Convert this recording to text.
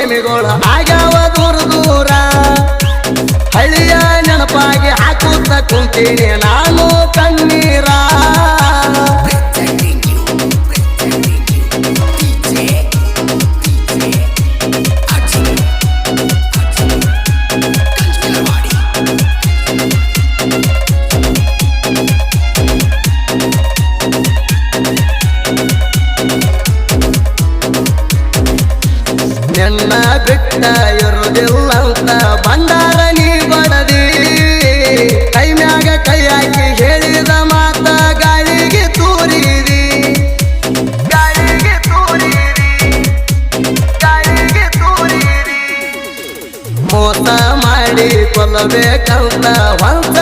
ಪ್ರೇಮಿಗಳು ಆಗ್ಯಾವ ದೂರ ದೂರ ಹಳ್ಳಿಯ ನೆನಪಾಗಿ ಹಾಕುತ್ತ ಕುಂತೀನಿ ನಾನು ಕಣ್ಣೀರ ನಿನ್ನ ಬಿಟ್ಟ ಇರುವುದಿಲ್ಲಂತ ಬಂದಾರ ನೀ ಬಡದಿ ಕೈ ಮ್ಯಾಗ ಕೈ ಹಾಕಿ ಹೇಳಿದ ಮಾತ ಗಾಳಿಗೆ ತೂರಿದಿ ಗಾಳಿಗೆ ತೂರಿದಿ ಗಾಳಿಗೆ ತೂರಿದಿ ಮೋಸ ಮಾಡಿ ಕೊಲ್ಲಬೇಕಂತ ಹೊಂದ